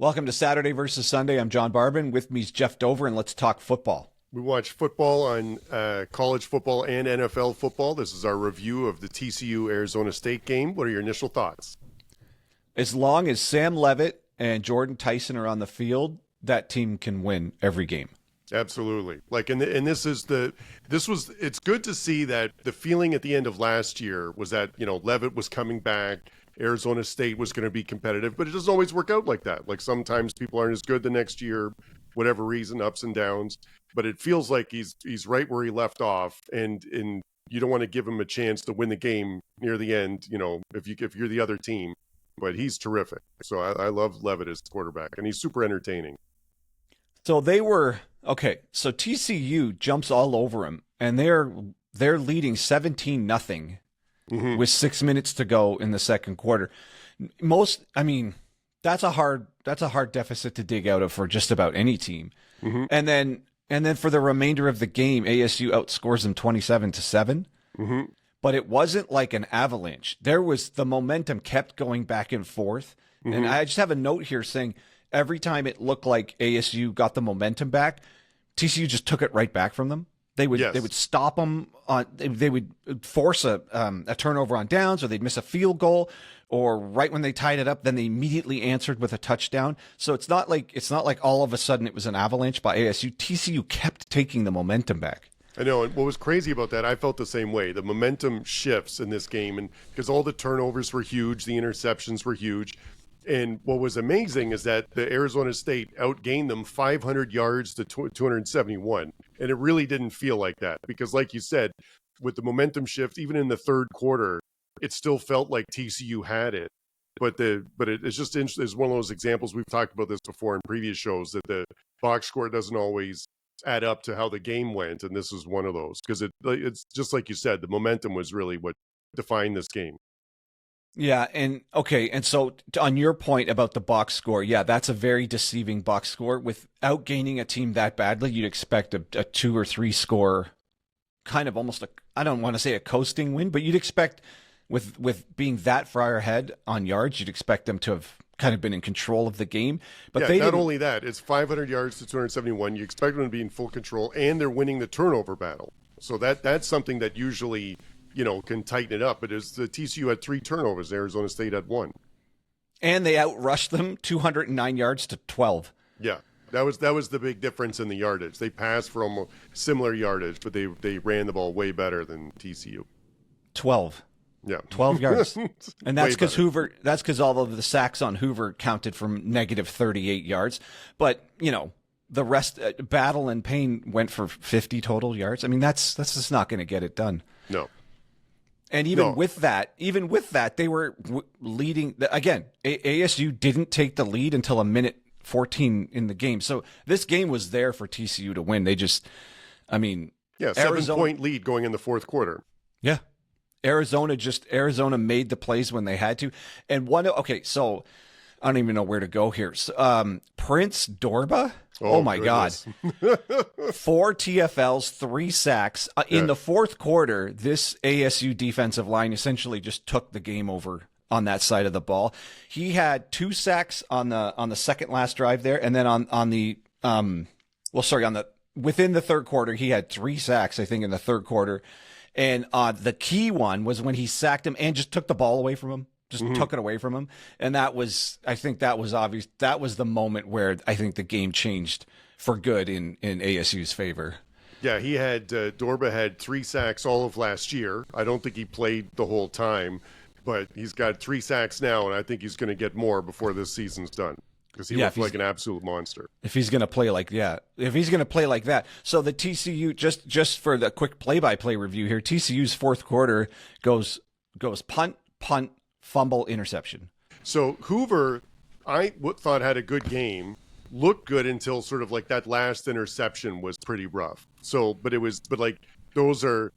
Welcome to Saturday versus Sunday. I'm John Barbin. With me is Jeff Dover, and let's talk football. We watch football on college football and NFL football. This is our review of the TCU-Arizona State game. What are your initial thoughts? As long as Sam Leavitt and Jordyn Tyson are on the field, that team can win every game. Absolutely. It's good to see that the feeling at the end of last year was that, Leavitt was coming back. Arizona State was going to be competitive, but it doesn't always work out like that. Like sometimes people aren't as good the next year, whatever reason, ups and downs. But it feels like he's right where he left off, and you don't want to give him a chance to win the game near the end. If you're the other team, but he's terrific. So I love Leavitt as quarterback, and he's super entertaining. So So TCU jumps all over him, and they're leading 17-0 with 6 minutes to go in the second quarter. That's a hard deficit to dig out of for just about any team. Mm-hmm. And then for the remainder of the game, ASU outscores them 27-7. Mm-hmm. But it wasn't like an avalanche. The momentum kept going back and forth. Mm-hmm. And I just have a note here saying every time it looked like ASU got the momentum back, TCU just took it right back from them. They would stop them they would force a turnover on downs, or they'd miss a field goal, or right when they tied it up, then they immediately answered with a touchdown. So it's not like all of a sudden it was an avalanche by ASU. TCU kept taking the momentum back. I know, and what was crazy about that, I felt the same way. The momentum shifts in this game, and because all the turnovers were huge, the interceptions were huge. And what was amazing is that the Arizona State outgained them 500 yards to 271. And it really didn't feel like that because, like you said, with the momentum shift, even in the third quarter, it still felt like TCU had it. It's just interesting. It's one of those examples, we've talked about this before in previous shows, that the box score doesn't always add up to how the game went. And this is one of those because it's just like you said, the momentum was really what defined this game. Yeah, and so on your point about the box score, yeah, that's a very deceiving box score. Without gaining a team that badly, you'd expect a 2 or 3 score, kind of almost I don't want to say a coasting win, but you'd expect with being that far ahead on yards, you'd expect them to have kind of been in control of the game. But yeah, not only that, it's 500 yards to 271. You expect them to be in full control, and they're winning the turnover battle. So that's something that usually can tighten it up. But as the TCU had 3 turnovers, Arizona State had 1. And they outrushed them 209 yards to 12. Yeah, that was the big difference in the yardage. They passed for almost similar yardage, but they ran the ball way better than TCU. 12. Yeah. 12 yards. And that's because all of the sacks on Hoover counted from negative 38 yards. But, the rest, Battle and Payne went for 50 total yards. I mean, that's just not going to get it done. No. And even with that, they were leading. Again, ASU didn't take the lead until a minute 14 in the game. So this game was there for TCU to win. They just, 7-point lead going in the fourth quarter. Yeah. Arizona made the plays when they had to. And so I don't even know where to go here. So, Prince Dorba. Oh my goodness. God. 4 TFLs, 3 sacks. In the fourth quarter, this ASU defensive line essentially just took the game over on that side of the ball. He had 2 sacks on the second last drive there, and then within the third quarter, he had 3 sacks, I think, in the third quarter. And the key one was when he sacked him and just took the ball away from him. Just took it away from him. And that was obvious. That was the moment where I think the game changed for good in ASU's favor. Yeah, Dorba had 3 sacks all of last year. I don't think he played the whole time, but he's got 3 sacks now, and I think he's going to get more before this season's done. Because he looked like an absolute monster. If he's going to play like that. So the TCU, just for the quick play-by-play review here, TCU's fourth quarter goes punt, fumble, interception. So Hoover, I thought had a good game, looked good until sort of like that last interception was pretty rough. So, but those are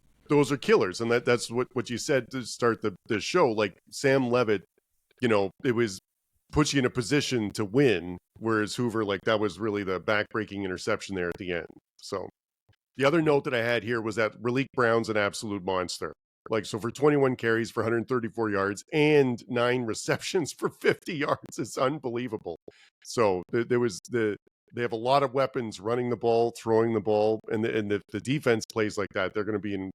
killers, and that's what you said to start the show. Like Sam Leavitt, it puts you in a position to win, whereas Hoover, that was really the backbreaking interception there at the end. So the other note that I had here was that Relique Brown's an absolute monster. Like, so for 21 carries for 134 yards and 9 receptions for 50 yards, it's unbelievable. So they have a lot of weapons running the ball, throwing the ball, and the defense plays like that. They're going to be in,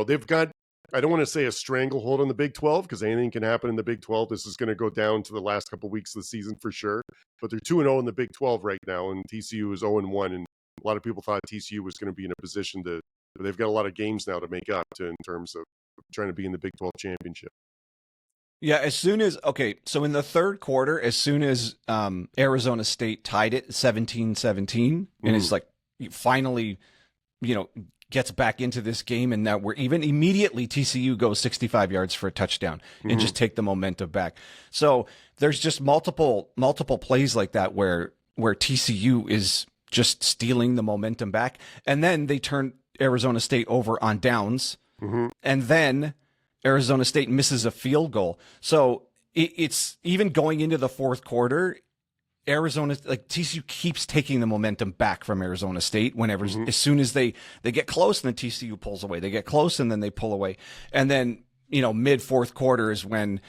they've got, I don't want to say a stranglehold on the Big 12 because anything can happen in the Big 12. This is going to go down to the last couple of weeks of the season for sure. But they're 2-0 in the Big 12 right now, and TCU is 0-1. And a lot of people thought TCU was going to be in a position to, they've got a lot of games now to make up to in terms of trying to be in the Big 12 championship. Yeah, so in the third quarter, as soon as Arizona State tied it 17-17, and it's like finally, gets back into this game, and now we're even immediately TCU goes 65 yards for a touchdown and just take the momentum back. So there's just multiple plays like that where TCU is just stealing the momentum back, and then they turn Arizona State over on downs, and then Arizona State misses a field goal. So it's even going into the fourth quarter, TCU keeps taking the momentum back from Arizona State whenever, as soon as they get close, and then TCU pulls away. They get close and then they pull away. And then, mid fourth quarter is when,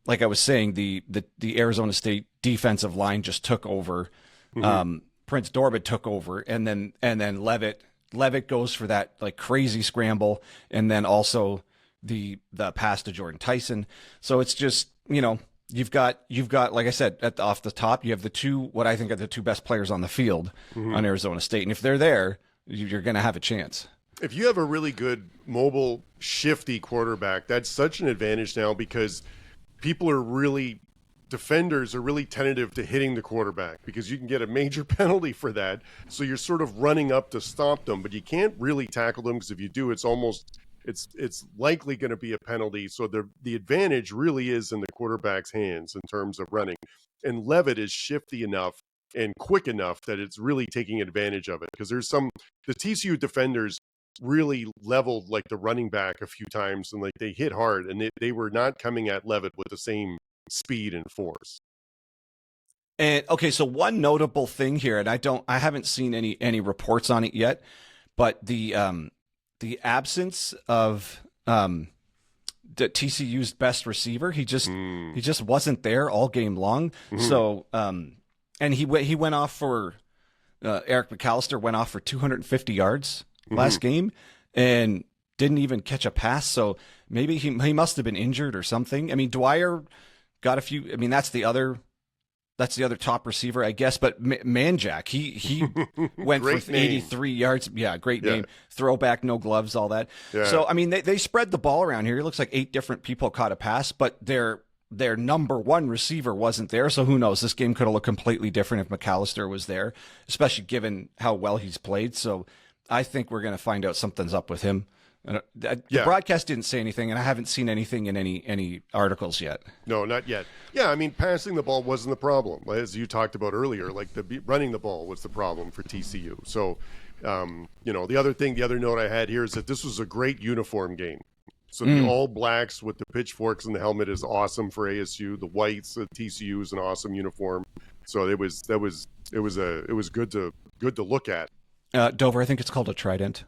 like I was saying, the Arizona State defensive line just took over. Prince Dorba took over, and then Leavitt goes for that like crazy scramble, and then also the pass to Jordyn Tyson. So it's just, you've got like I said off the top, you have what I think are the two best players on the field on Arizona State, and if they're there, you're going to have a chance. If you have a really good mobile, shifty quarterback, that's such an advantage now because defenders are really tentative to hitting the quarterback because you can get a major penalty for that. So you're sort of running up to stop them, but you can't really tackle them because if you do, it's likely going to be a penalty. So the advantage really is in the quarterback's hands in terms of running. And Leavitt is shifty enough and quick enough that it's really taking advantage of it because the TCU defenders really leveled like the running back a few times and like they hit hard and they were not coming at Leavitt with the same speed and force. And okay, so one notable thing here, and I haven't seen any reports on it yet, but the absence of the TCU's best receiver, he just wasn't there all game long. So and he went off for Eric McAllister went off for 250 yards last game and didn't even catch a pass. So maybe he must have been injured or something. I mean, Dwyer got a few. I mean, that's the other top receiver, I guess. But Manjack, he went for 83 yards. Yeah, great name. Throwback, no gloves, all that. Yeah. So, I mean, they spread the ball around here. It looks like 8 different people caught a pass, but their number one receiver wasn't there. So who knows? This game could have looked completely different if McAllister was there, especially given how well he's played. So I think we're going to find out something's up with him. The broadcast didn't say anything, and I haven't seen anything in any articles yet. No, not yet. Yeah, I mean, passing the ball wasn't the problem, as you talked about earlier. Like running the ball was the problem for TCU. So, the other note I had here is that this was a great uniform game. So the all blacks with the pitchforks and the helmet is awesome for ASU. The whites at TCU is an awesome uniform. So it was good to look at. Dover, I think it's called a trident.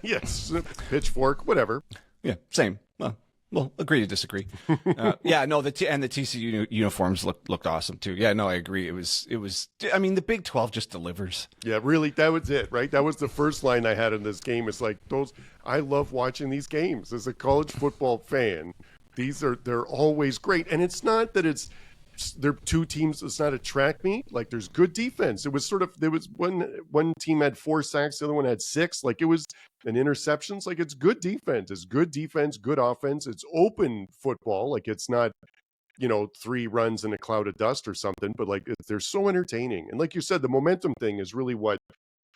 Yes, pitchfork, whatever. Yeah, same. Well, we'll agree to disagree. The TCU uniforms looked awesome too. Yeah, no, I agree. It was. I mean, the Big 12 just delivers. Yeah, really, that was it, right? That was the first line I had in this game. It's like I love watching these games as a college football fan. They're always great, and it's not that they're two teams. It's not a track meet. Like there's good defense. It was there was one team had 4 sacks, the other one had 6. Like it was an interceptions. Like it's good defense. It's good defense, good offense. It's open football. Like it's not, 3 runs in a cloud of dust or something. But like they're so entertaining. And like you said, the momentum thing is really what,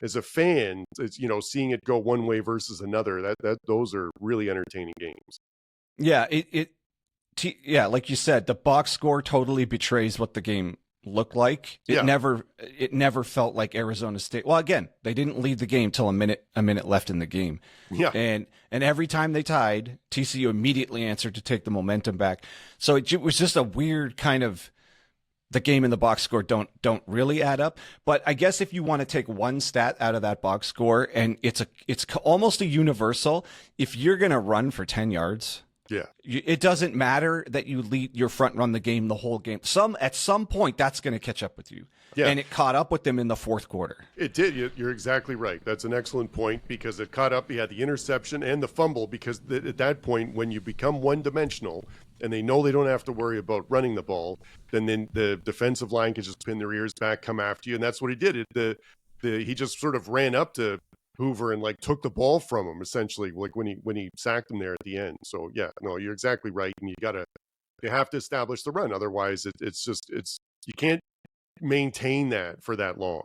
as a fan, it's seeing it go one way versus another. Those are really entertaining games. Yeah, like you said, the box score totally betrays what the game looked like. It never felt like Arizona State. Well, again, they didn't lead the game till a minute left in the game. Yeah. And every time they tied, TCU immediately answered to take the momentum back. So it was just a weird kind of the game and the box score don't really add up. But I guess if you want to take one stat out of that box score, and it's almost a universal, if you're going to run for 10 yards, yeah, it doesn't matter that you lead your front run the game the whole game. At some point that's going to catch up with you. Yeah. And it caught up with them in the fourth quarter. It did. You're exactly right. That's an excellent point, because it caught up. He had the interception and the fumble, because at that point, when you become one-dimensional and they know they don't have to worry about running the ball, then the defensive line can just pin their ears back, come after you, and that's what he did. He just sort of ran up to Hoover and took the ball from him, essentially, when he sacked him there at the end. So yeah, no, you're exactly right, and you have to establish the run. Otherwise, it's you can't maintain that for that long.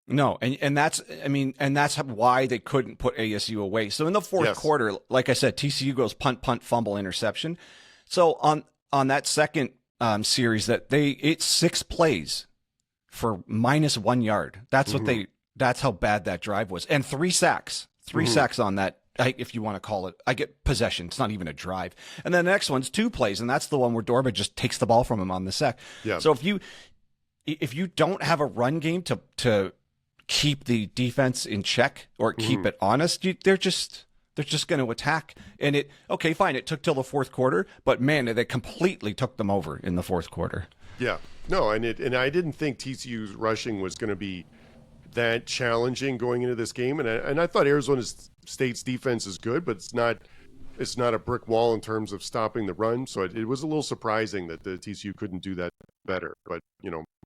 No, and that's why they couldn't put ASU away. So in the fourth quarter, like I said, TCU goes punt, fumble, interception. So on that second series, it's 6 plays for -1 yard. That's what that's how bad that drive was, and 3 sacks, 3 sacks on that. If you want to call it, I get possession. It's not even a drive. And then the next one's 2 plays, and that's the one where Dorba just takes the ball from him on the sack. Yeah. So if you don't have a run game to keep the defense in check or keep it honest, they're just going to attack. And it took till the fourth quarter, but man, they completely took them over in the fourth quarter. Yeah, no, and I didn't think TCU's rushing was going to be that challenging going into this game, and I thought Arizona State's defense is good, but it's not a brick wall in terms of stopping the run. So it was a little surprising that the TCU couldn't do that better. But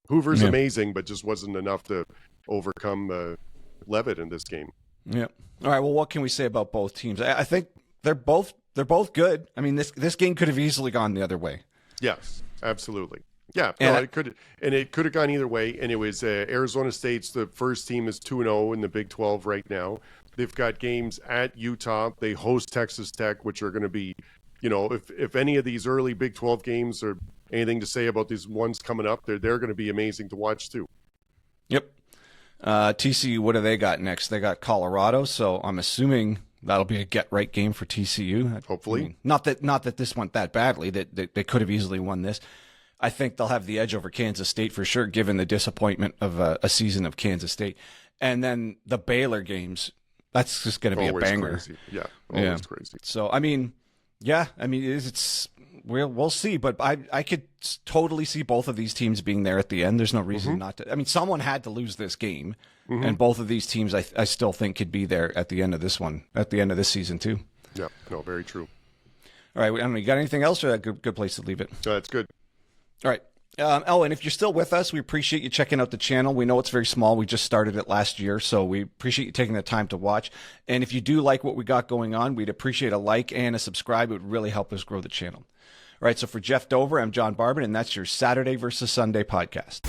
Hoover's amazing, but just wasn't enough to overcome Leavitt in this game. Yeah. All right. Well, what can we say about both teams? I think they're both good. I mean, this game could have easily gone the other way. Yes, absolutely. Yeah, it could have gone either way. And it was Arizona State's the first team is 2-0 in the Big 12 right now. They've got games at Utah. They host Texas Tech, which are going to be, if any of these early Big 12 games or anything to say about these ones coming up, they're going to be amazing to watch too. Yep. TCU, what do they got next? They got Colorado, so I'm assuming that'll be a get-right game for TCU. Hopefully. I mean, not that this went that badly. That they could have easily won this. I think they'll have the edge over Kansas State for sure, given the disappointment of a season of Kansas State. And then the Baylor games, that's just going to be a banger. Crazy. Yeah, always crazy. So, we'll see, but I could totally see both of these teams being there at the end. There's no reason not to. I mean, someone had to lose this game, and both of these teams I still think could be there at the end of this one, at the end of this season too. Yeah, no, very true. All right, you got anything else, or a good place to leave it? That's good. All right. And if you're still with us, we appreciate you checking out the channel. We know it's very small. We just started it last year, so we appreciate you taking the time to watch. And if you do like what we got going on, we'd appreciate a like and a subscribe. It would really help us grow the channel. All right, so for Jeff Dover, I'm John Barban, and that's your Saturday versus Sunday podcast.